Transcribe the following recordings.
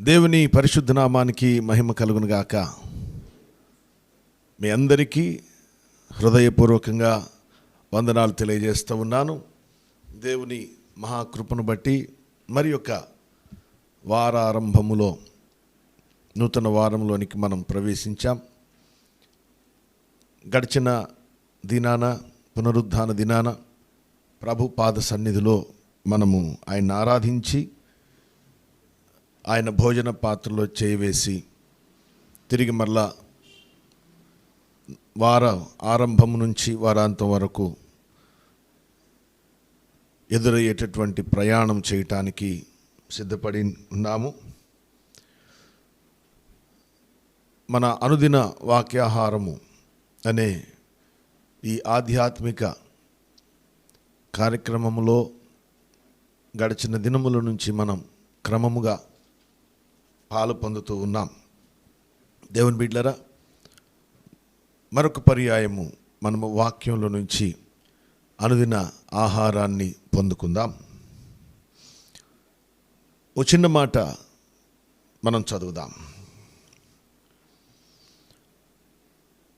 దేవుని పరిశుద్ధ నామానికి మహిమ కలుగును గాక. మీ అందరికీ హృదయపూర్వకంగా వందనాలు తెలియజేస్తూ ఉన్నాను. దేవుని మహాకృపను బట్టి మరి యొక్క వారారంభములో నూతన వారంలోనికి మనం ప్రవేశించాం. గడిచిన దినాన పునరుద్ధాన దినాన ప్రభు పాద సన్నిధిలో మనము ఆయన ఆరాధించి ఆయన భోజన పాత్రలో చేయివేసి తిరిగి మరలా వార ఆరంభం నుంచి వారాంతం వరకు ఎదురయ్యేటటువంటి ప్రయాణం చేయటానికి సిద్ధపడి ఉన్నాము. మన అనుదిన వాక్యాహారము అనే ఈ ఆధ్యాత్మిక కార్యక్రమంలో గడిచిన దినముల నుంచి మనం క్రమముగా పాలు పొందుతూ ఉన్నాం. దేవుని బిడ్డలారా, మరొక పర్యాయము మనము వాక్యంలో నుంచి అనుదిన ఆహారాన్ని పొందుకుందాం. ఓ చిన్న మాట మనం చదువుదాం.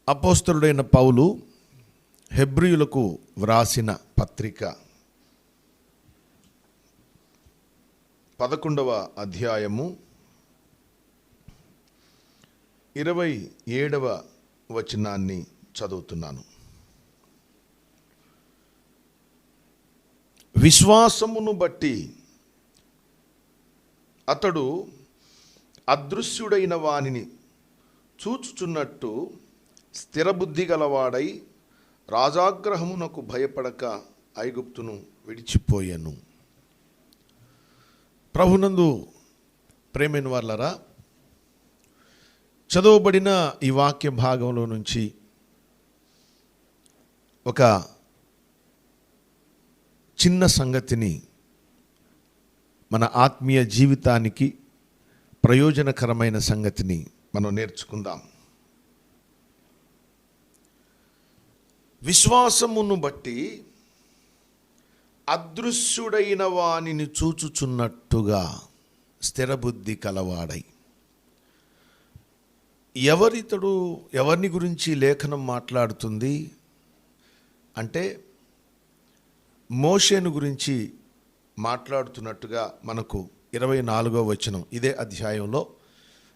అపోస్తలుడైన పౌలు హెబ్రీయులకు వ్రాసిన పత్రిక 11వ అధ్యాయము 27వ వచనాన్ని చదువుతున్నాను. విశ్వాసమును బట్టి అతడు అదృశ్యుడైన వానిని చూచుచున్నట్టు స్థిరబుద్ధి గలవాడై రాజాగ్రహమునకు భయపడక ఐగుప్తును విడిచిపోయాను. ప్రభునందు ప్రేమైన వారలారా, చదవబడిన ఈ వాక్య భాగంలో నుంచి ఒక చిన్న సంగతిని మన ఆత్మీయ జీవితానికి ప్రయోజనకరమైన సంగతిని మనం నేర్చుకుందాం. విశ్వాసమును బట్టి అదృశ్యుడైన వానిని చూచుచున్నట్టుగా స్థిరబుద్ధి కలవాడై. ఎవరిని గురించి లేఖనం మాట్లాడుతుంది అంటే మోషేను గురించి మాట్లాడుతున్నట్టుగా మనకు 24వ వచనం, ఇదే అధ్యాయంలో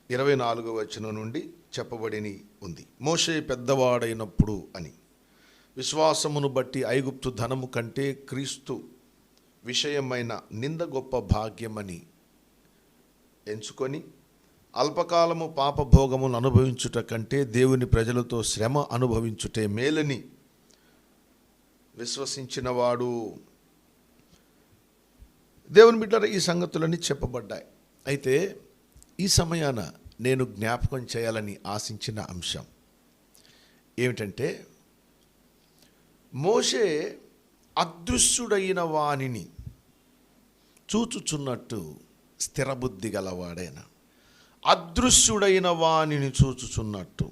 24వ వచనం నుండి చెప్పబడిని ఉంది. మోషే పెద్దవాడైనప్పుడు అని విశ్వాసమును బట్టి ఐగుప్తు ధనము కంటే క్రీస్తు విషయమైన నింద గొప్ప భాగ్యమని ఎంచుకొని అల్పకాలము పాపభోగమును అనుభవించుట కంటే దేవుని ప్రజలతో శ్రమ అనుభవించుటే మేలని విశ్వసించినవాడు. దేవుని బిడ్డల ఈ సంగతులన్నీ చెప్పబడ్డాయి. అయితే ఈ సమయాన నేను జ్ఞాపకం చేయాలని ఆశించిన అంశం ఏమిటంటే, మోషే అదృశ్యుడైన వానిని చూచుచున్నట్టు స్థిరబుద్ధి గలవాడైన అదృశ్యుడైన వానిని చూచుచున్నట్టు.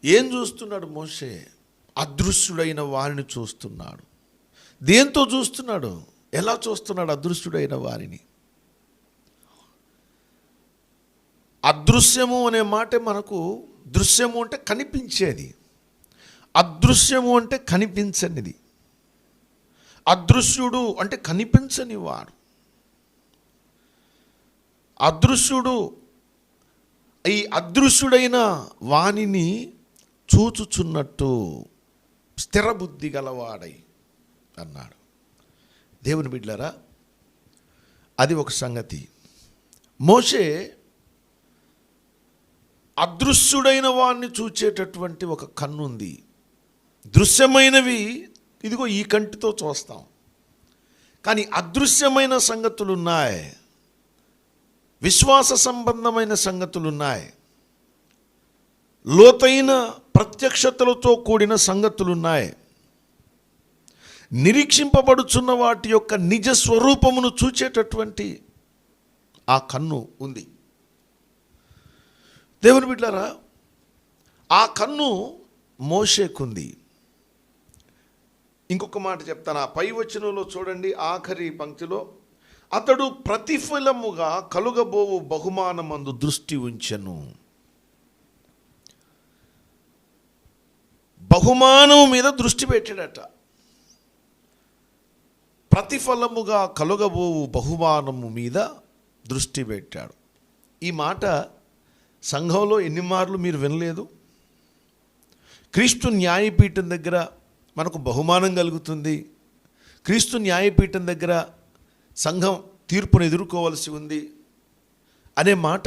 ఏం చూస్తున్నాడు మోషే? అదృశ్యుడైన వారిని చూస్తున్నాడు. దేంతో చూస్తున్నాడు? ఎలా చూస్తున్నాడు అదృశ్యుడైన వారిని? అదృశ్యము అనే మాట మనకు, దృశ్యము అంటే కనిపించేది, అదృశ్యము అంటే కనిపించనిది. అదృశ్యుడు అంటే కనిపించని వాడు. అదృశ్యుడు, ఈ అదృశ్యుడైన వానిని చూచుచున్నట్టు స్థిరబుద్ధి గలవాడై అన్నాడు. దేవుని బిడ్డలారా, అది ఒక సంగతి. మోషే అదృశ్యుడైన వాణ్ణి చూచేటటువంటి ఒక కన్ను ఉంది. దృశ్యమైనవి ఇదిగో ఈ కంటితో చూస్తాం, కానీ అదృశ్యమైన సంగతులు ఉన్నాయి, విశ్వాస సంబంధమైన సంగతులు ఉన్నాయి, లోతైన ప్రత్యక్షతలతో కూడిన సంగతులు ఉన్నాయి. నిరీక్షింపబడుచున్న వాటి యొక్క నిజ స్వరూపమును చూచేటటువంటి ఆ కన్ను ఉంది. దేవుని బిడ్డలారా, ఆ కన్ను మోషేకుంది. ఇంకొక మాట చెప్తాను. ఆ పై వచనంలో చూడండి, ఆఖరి పంక్తిలో అతడు ప్రతిఫలముగా కలుగబోవు బహుమానమందు దృష్టి ఉంచెను. బహుమానం మీద దృష్టి పెట్టాడట. ప్రతిఫలముగా కలుగబోవు బహుమానము మీద దృష్టి పెట్టాడు. ఈ మాట సంఘంలో ఎన్ని మార్లు మీరు వినలేదు? క్రీస్తు న్యాయపీఠం దగ్గర మనకు బహుమానం కలుగుతుంది, క్రీస్తు న్యాయపీఠం దగ్గర సంఘం తీర్పును ఎదుర్కోవలసి ఉంది అనే మాట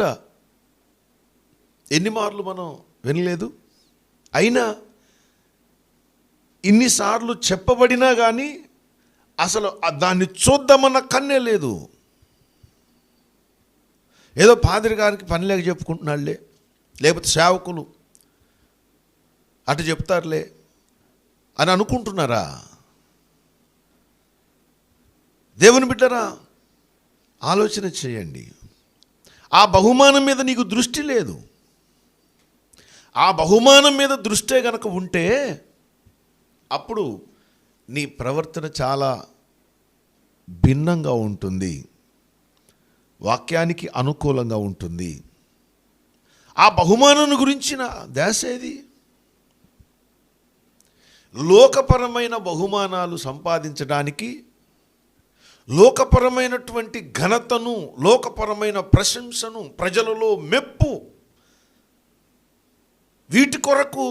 ఎన్ని మార్లు మనం వినలేదు? అయినా ఇన్నిసార్లు చెప్పబడినా కానీ అసలు దాన్ని చూద్దామన్న కన్నే లేదు. ఏదో పాదిరి గారికి పని లేక చెప్పుకుంటున్నాడులే, లేకపోతే సేవకులు అటు చెప్తారులే అని అనుకుంటున్నారా? దేవుని బిడ్డరా, ఆలోచన చేయండి. ఆ బహుమానం మీద నీకు దృష్టి లేదు. ఆ బహుమానం మీద దృష్టే గనక ఉంటే అప్పుడు నీ ప్రవర్తన చాలా భిన్నంగా ఉంటుంది, వాక్యానికి అనుకూలంగా ఉంటుంది. ఆ బహుమానం గురించిన ధ్యాస ఏది? లోకపరమైన బహుమానాలు సంపాదించడానికి, లోకపరమైనటువంటి ఘనతను, లోకపరమైన ప్రశంసను, ప్రజలలో మెప్పు, వీటి కొరకు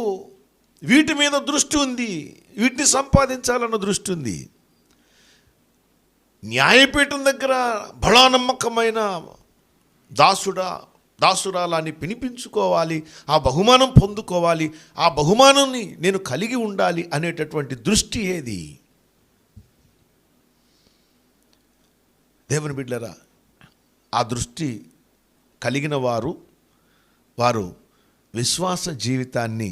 వీటి మీద దృష్టి ఉంది, వీటిని సంపాదించాలన్న దృష్టి ఉంది. న్యాయపీఠం దగ్గర బడా నమ్మకమైన దాసురాలని పినిపించుకోవాలి, ఆ బహుమానం పొందుకోవాలి, ఆ బహుమానాన్ని నేను కలిగి ఉండాలి అనేటటువంటి దృష్టి ఏది? దేవుని బిడ్డలారా, ఆ దృష్టి కలిగిన వారు విశ్వాస జీవితాన్ని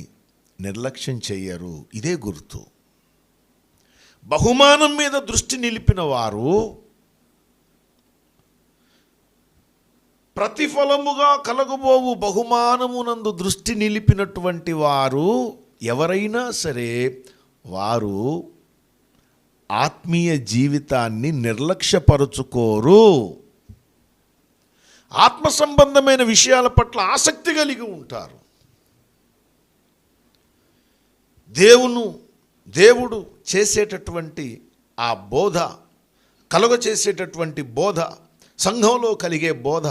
నిర్లక్ష్యం చెయ్యరు. ఇదే గుర్తు. బహుమానం మీద దృష్టి నిలిపిన వారు, ప్రతిఫలముగా కలగబోవు బహుమానమునందు దృష్టి నిలిపినటువంటి వారు ఎవరైనా సరే వారు ఆత్మీయ జీవితాన్ని నిర్లక్ష్యపరుచుకోరు. ఆత్మ సంబంధమైన విషయాల పట్ల ఆసక్తి కలిగి ఉంటారు. దేవుడు చేసేటటువంటి ఆ బోధ, కలుగ చేసేటటువంటి బోధ, సంఘంలో కలిగే బోధ,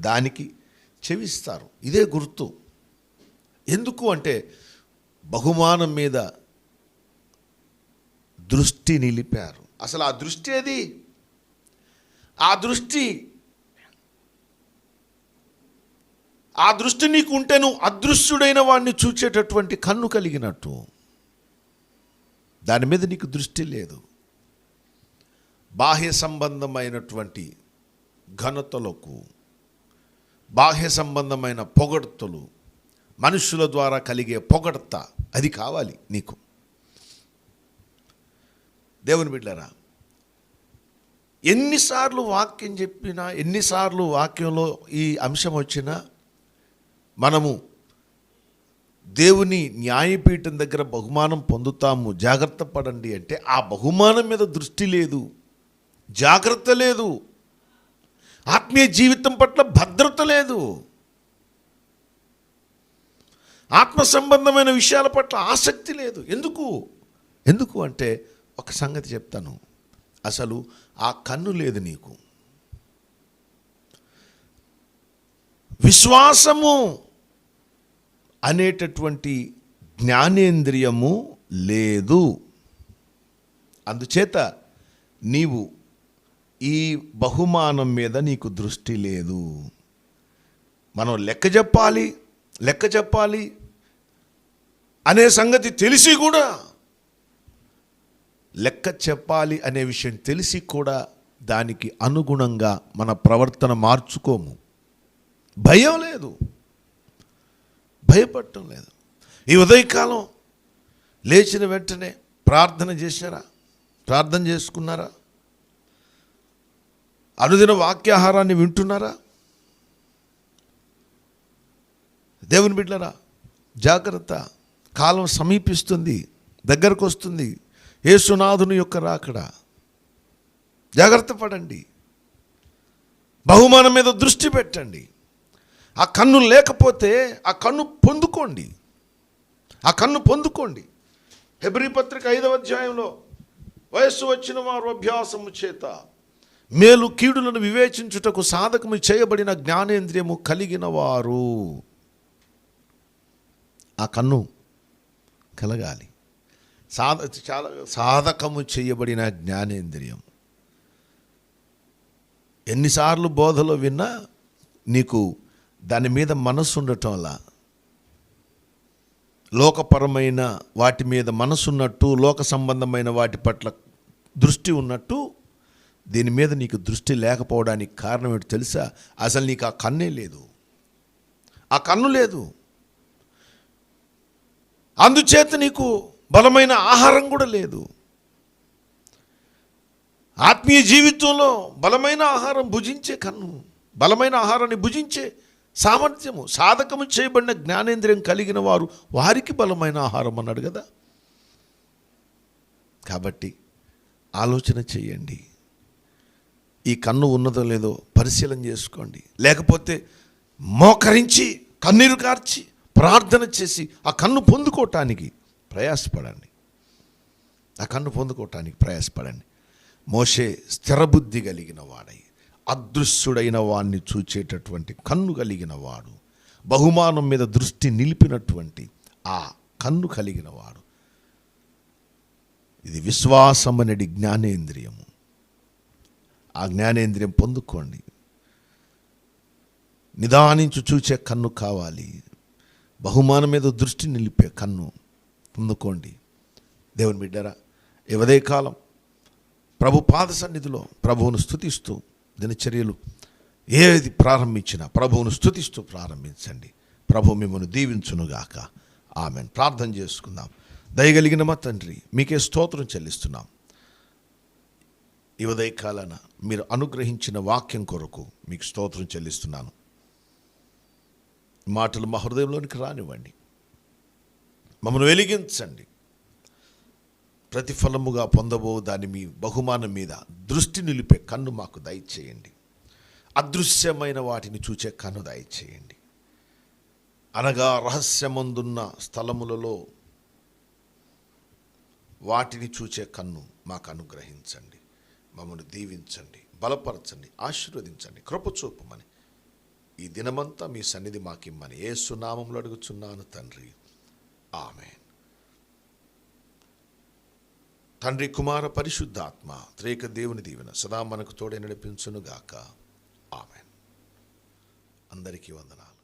దానికి చెవిస్తారు. ఇదే గుర్తు. ఎందుకు అంటే బహుమానం మీద దృష్టి నిలిపారు. అసలు ఆ దృష్టి ఏది? ఆ దృష్టి నీకు ఉంటే నువ్వు అదృశ్యుడైన వాడిని చూచేటటువంటి కన్ను కలిగినట్టు. దాని మీద నీకు దృష్టి లేదు. బాహ్య సంబంధమైనటువంటి ఘనతలకు, బాహ్య సంబంధమైన పొగడ్తలు, మనుషుల ద్వారా కలిగే పొగడ్త, అది కావాలి నీకు. దేవుని బిడ్డలారా, ఎన్నిసార్లు వాక్యం చెప్పినా, ఎన్నిసార్లు వాక్యంలో ఈ అంశం వచ్చినా మనము దేవుని న్యాయపీఠం దగ్గర బహుమానం పొందుతాము, జాగ్రత్త పడండి అంటే ఆ బహుమానం మీద దృష్టి లేదు, జాగ్రత్త లేదు, ఆత్మీయ జీవితం పట్ల భద్రత లేదు, ఆత్మ సంబంధమైన విషయాల పట్ల ఆసక్తి లేదు. ఎందుకు అంటే ఒక సంగతి చెప్తాను, అసలు ఆ కన్ను లేదు నీకు. విశ్వాసము అనేటటువంటి జ్ఞానేంద్రియము లేదు. అందుచేత నీవు ఈ బహుమానం మీద నీకు దృష్టి లేదు. మనం లెక్క చెప్పాలి అనే సంగతి తెలిసి కూడా, లెక్క చెప్పాలి అనే విషయం తెలిసి కూడా దానికి అనుగుణంగా మన ప్రవర్తన మార్చుకోము. భయం లేదు, భయపడటం లేదు. ఈ ఉదయకాలం లేచిన వెంటనే ప్రార్థన చేశారా? ప్రార్థన చేసుకున్నారా? అనుదిన వాక్యాహారాన్ని వింటున్నారా? దేవుని బిడ్డలారా, జాగ్రత్త. కాలం సమీపిస్తుంది, దగ్గరకు వస్తుంది యేసునాథుని యొక్క రాకడ. జాగ్రత్త పడండి. బహుమానం మీద దృష్టి పెట్టండి. ఆ కన్ను లేకపోతే ఆ కన్ను పొందుకోండి. ఆ కన్ను పొందుకోండి. హెబ్రీ పత్రిక 5వ అధ్యాయంలో వయస్సు వచ్చిన వారు అభ్యాసము చేత మేలు కీడులను వివేచించుటకు సాధకము చేయబడిన జ్ఞానేంద్రియము కలిగిన వారు. ఆ కన్ను కలగాలి. చాలా సాధకము చేయబడిన జ్ఞానేంద్రియం. ఎన్నిసార్లు బోధలో విన్నా నీకు దాని మీద మనసు ఉండటం వల్ల, లోకపరమైన వాటి మీద మనసున్నట్టు, లోక సంబంధమైన వాటి పట్ల దృష్టి ఉన్నట్టు, దీని మీద నీకు దృష్టి లేకపోవడానికి కారణం ఏంటో తెలుసా? అసలు నీకు ఆ కన్నే లేదు, ఆ కన్ను లేదు. అందుచేత నీకు బలమైన ఆహారం కూడా లేదు. ఆత్మీయ జీవితంలో బలమైన ఆహారం భుజించే కన్ను, బలమైన ఆహారాన్ని భుజించే సామర్థ్యము, సాధకము చేయబడిన జ్ఞానేంద్రియం కలిగిన వారు, వారికి బలమైన ఆహారం అన్నాడు కదా. కాబట్టి ఆలోచన చేయండి. ఈ కన్ను ఉన్నదో లేదో పరిశీలన చేసుకోండి. లేకపోతే మోకరించి కన్నీరు కార్చి ప్రార్థన చేసి ఆ కన్ను పొందుకోవటానికి ప్రయాసపడండి. ఆ కన్ను పొందుకోవటానికి ప్రయాసపడండి. మోషే స్థిరబుద్ధి కలిగిన వాడై అదృశ్యుడైన వాడిని చూచేటటువంటి కన్ను కలిగిన వాడు, బహుమానం మీద దృష్టి నిలిపినటువంటి ఆ కన్ను కలిగిన వాడు. ఇది విశ్వాసం అనేది జ్ఞానేంద్రియము. ఆ జ్ఞానేంద్రియం పొందుకోండి. నిదానించి చూచే కన్ను కావాలి. బహుమానం మీద దృష్టి నిలిపే కన్ను పొందుకోండి. దేవుని బిడ్డరా, ఈ ఉదయకాలం ప్రభు పాద సన్నిధిలో ప్రభువును స్తుతిస్తూ దినచర్యలు ఏది ప్రారంభించినా ప్రభువును స్తుతిస్తూ ప్రారంభించండి. ప్రభు మిమ్మల్ని దీవించునుగాక. ఆమెన్. ప్రార్థన చేసుకుందాం. దయగలిగిన మా తండ్రి, మీకే స్తోత్రం చెల్లిస్తున్నాం. ఈ ఉదయకాలాన మీరు అనుగ్రహించిన వాక్యం కొరకు మీకు స్తోత్రం చెల్లిస్తున్నాను. మాటలు మా హృదయంలోనికి రానివ్వండి, మమ్మల్ని వెలిగించండి. ప్రతిఫలముగా పొందబో దాని మీ బహుమానం మీద దృష్టి నిలిపే కన్ను మాకు దయచేయండి. అదృశ్యమైన వాటిని చూచే కన్ను దయచేయండి. అనగా రహస్యమందున్న స్థలములలో వాటిని చూచే కన్ను మాకు అనుగ్రహించండి. మమ్మల్ని దీవించండి, బలపరచండి, ఆశీర్వదించండి, కృప చూపమని ఈ దినమంతా మీ సన్నిధి మాకిమ్మని యేసు నామములో అడుగుచున్నాను తండ్రి. ఆమేన్. తండ్రి, కుమార, పరిశుద్ధాత్మ త్రేక దేవుని దీవెన సదా మనకు తోడే నడిపించునుగాక. ఆమేన్. అందరికీ వందనాలు.